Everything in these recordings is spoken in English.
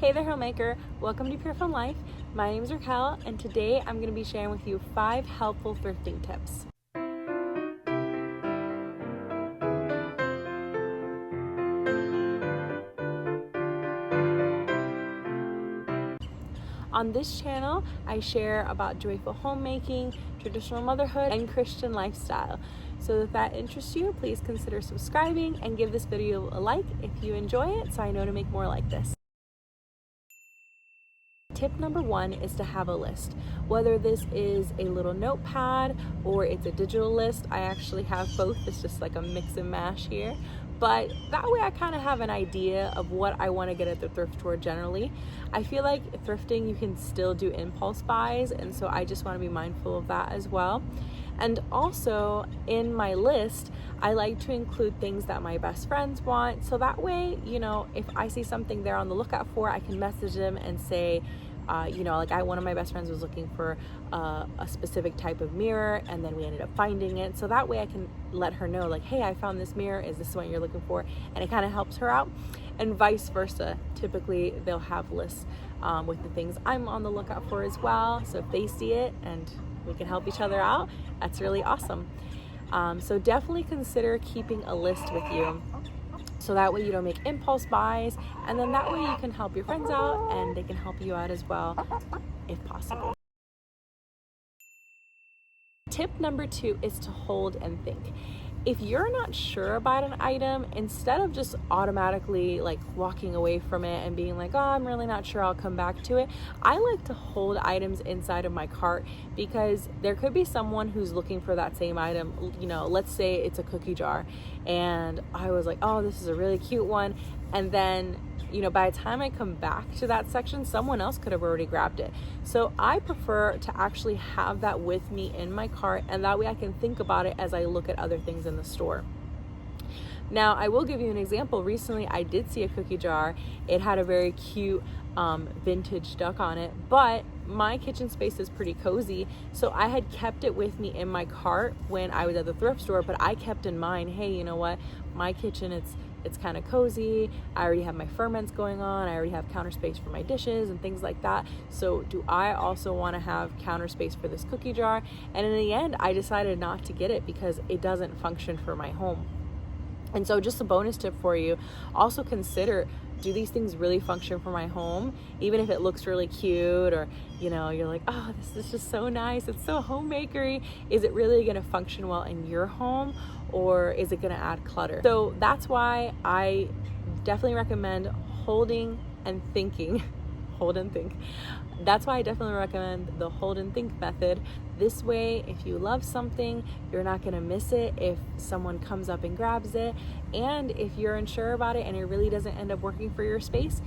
Hey there, homemaker. Welcome to Pure Fun Life. My name is Raquel, and today I'm going to be sharing with you 5 helpful thrifting tips. On this channel, I share about joyful homemaking, traditional motherhood, and Christian lifestyle. So if that interests you, please consider subscribing and give this video a like if you enjoy it so I know to make more like this. Tip number 1 is to have a list. Whether this is a little notepad or it's a digital list, I actually have both. It's just like a mix and mash here. But that way I kind of have an idea of what I want to get at the thrift store generally. I feel like thrifting, you can still do impulse buys, and so I just want to be mindful of that as well. And also in my list, I like to include things that my best friends want. So that way, if I see something they're on the lookout for, I can message them and say, one of my best friends was looking for a specific type of mirror, and then we ended up finding it. So that way I can let her know, like, hey, I found this mirror. Is this what you're looking for? And it kind of helps her out, and vice versa. Typically, they'll have lists with the things I'm on the lookout for as well. So if they see it and we can help each other out, that's really awesome. So definitely consider keeping a list with you. So that way you don't make impulse buys, and then that way you can help your friends out and they can help you out as well if possible. Tip number 2 is to hold and think. If you're not sure about an item, instead of just automatically like walking away from it and being like, oh, I'm really not sure, I'll come back to it, I like to hold items inside of my cart, because there could be someone who's looking for that same item. Let's say it's a cookie jar and I was like, oh, this is a really cute one, and then by the time I come back to that section, someone else could have already grabbed it. So I prefer to actually have that with me in my cart, and that way I can think about it as I look at other things in the store. Now, I will give you an example. Recently, I did see a cookie jar. It had a very cute vintage duck on it, but my kitchen space is pretty cozy, so I had kept it with me in my cart when I was at the thrift store, but I kept in mind, hey, you know what? My kitchen, it's kind of cozy. I already have my ferments going on. I already have counter space for my dishes and things like that. So do I also want to have counter space for this cookie jar? And in the end, I decided not to get it because it doesn't function for my home. And so just a bonus tip for you, also consider, do these things really function for my home? Even if it looks really cute, or you're like, oh, this is just so nice, it's so homemakery, is it really going to function well in your home, or is it going to add clutter? So that's why I definitely recommend holding and thinking. Hold and think. That's why I definitely recommend the hold and think method. This way, if you love something, you're not going to miss it if someone comes up and grabs it. And if you're unsure about it and it really doesn't end up working for your space,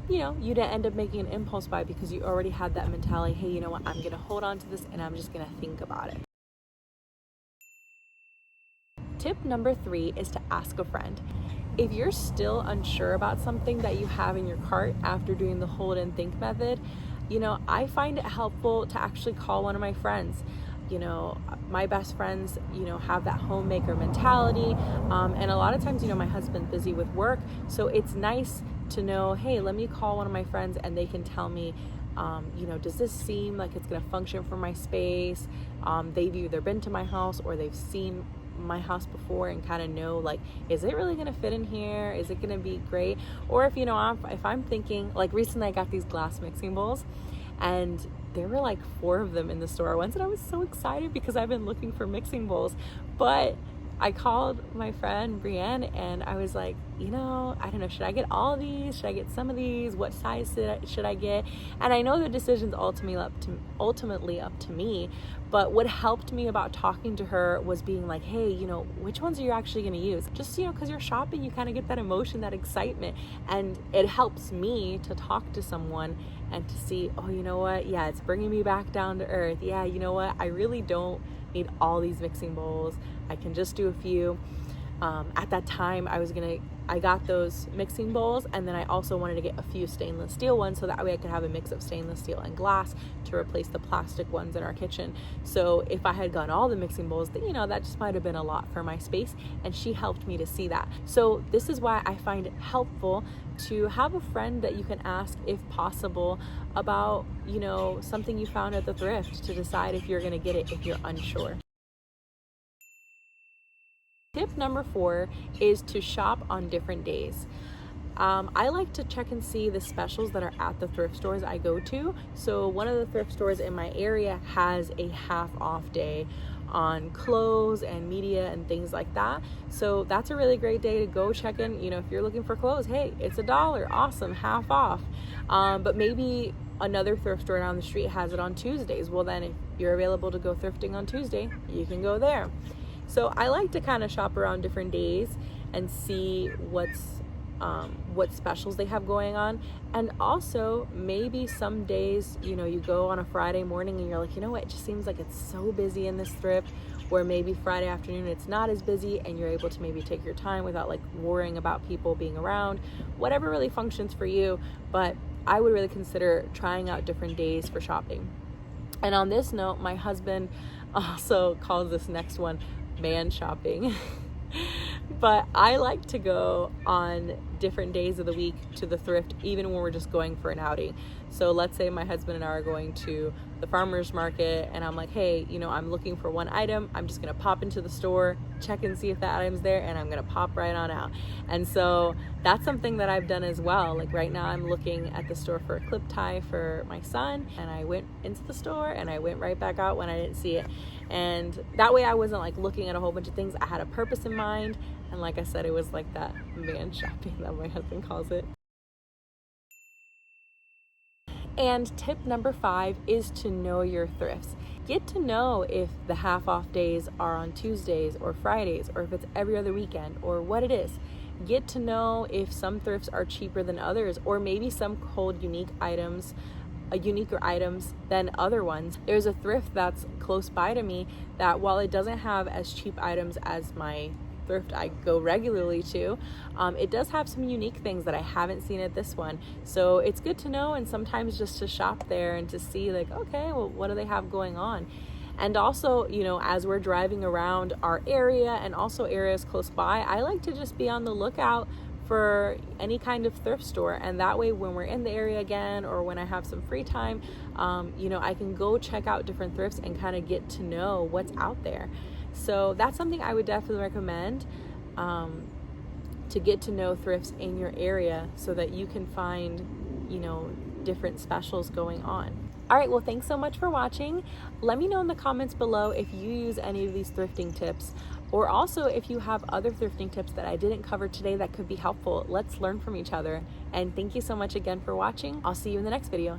you didn't end up making an impulse buy because you already had that mentality, hey, you know what, I'm going to hold on to this and I'm just going to think about it. Tip number 3 is to ask a friend. If you're still unsure about something that you have in your cart after doing the hold and think method, I find it helpful to actually call one of my friends. My best friends, have that homemaker mentality. And a lot of times, my husband's busy with work. So it's nice to know, hey, let me call one of my friends and they can tell me, does this seem like it's going to function for my space? They've either been to my house or they've seen my house before and kind of know, like, is it really going to fit in here? Is it going to be great? Or if if I'm thinking, like recently I got these glass mixing bowls, and there were like 4 of them in the store once, and I was so excited because I've been looking for mixing bowls. But I called my friend Brienne and I was like, I don't know, should I get all of these? Should I get some of these? What size should I get? And I know the decision's ultimately up to me, but what helped me about talking to her was being like, hey, which ones are you actually going to use? Just, because you're shopping, you kind of get that emotion, that excitement, and it helps me to talk to someone and to see, oh, you know what? Yeah, it's bringing me back down to earth. Yeah, you know what? I really don't need all these mixing bowls. I can just do a few. At that time, I got those mixing bowls, and then I also wanted to get a few stainless steel ones so that way I could have a mix of stainless steel and glass to replace the plastic ones in our kitchen. So if I had gotten all the mixing bowls, then, that just might have been a lot for my space, and she helped me to see that. So this is why I find it helpful to have a friend that you can ask, if possible, about, you know, something you found at the thrift, to decide if you're going to get it if you're unsure. Tip number 4 is to shop on different days. I like to check and see the specials that are at the thrift stores I go to. So one of the thrift stores in my area has a half off day on clothes and media and things like that. So that's a really great day to go check in. You know, if you're looking for clothes, hey, it's $1, awesome, half off. But maybe another thrift store down the street has it on Tuesdays. Well, then if you're available to go thrifting on Tuesday, you can go there. So I like to kind of shop around different days and see what specials they have going on. And also, maybe some days, you know, you go on a Friday morning and you're like, you know what, it just seems like it's so busy in this thrift, where maybe Friday afternoon it's not as busy and you're able to maybe take your time without like worrying about people being around. Whatever really functions for you, but I would really consider trying out different days for shopping. And on this note, my husband also calls this next one man shopping. But I like to go on different days of the week to the thrift, even when we're just going for an outing. So let's say my husband and I are going to the farmer's market and I'm like, hey, you know, I'm looking for one item. I'm just going to pop into the store, check and see if that item's there, and I'm going to pop right on out. And so that's something that I've done as well. Like right now I'm looking at the store for a clip tie for my son, and I went into the store and I went right back out when I didn't see it. And that way I wasn't like looking at a whole bunch of things. I had a purpose in mind. And like I said, it was like that man shopping that my husband calls it. And tip number 5 is to know your thrifts. Get to know if the half off days are on Tuesdays or Fridays, or if it's every other weekend, or what it is. Get to know if some thrifts are cheaper than others, or maybe some hold uniquer items than other ones. There's a thrift that's close by to me that, while it doesn't have as cheap items as my thrift I go regularly to, it does have some unique things that I haven't seen at this one. So it's good to know, and sometimes just to shop there and to see like, okay, well, what do they have going on? And also, you know, as we're driving around our area and also areas close by, I like to just be on the lookout for any kind of thrift store, and that way when we're in the area again, or when I have some free time, you know, I can go check out different thrifts and kind of get to know what's out there. So that's something I would definitely recommend, to get to know thrifts in your area so that you can find, you know, different specials going on. All right, well, thanks so much for watching. Let me know in the comments below if you use any of these thrifting tips, or also if you have other thrifting tips that I didn't cover today that could be helpful. Let's learn from each other. And thank you so much again for watching. I'll see you in the next video.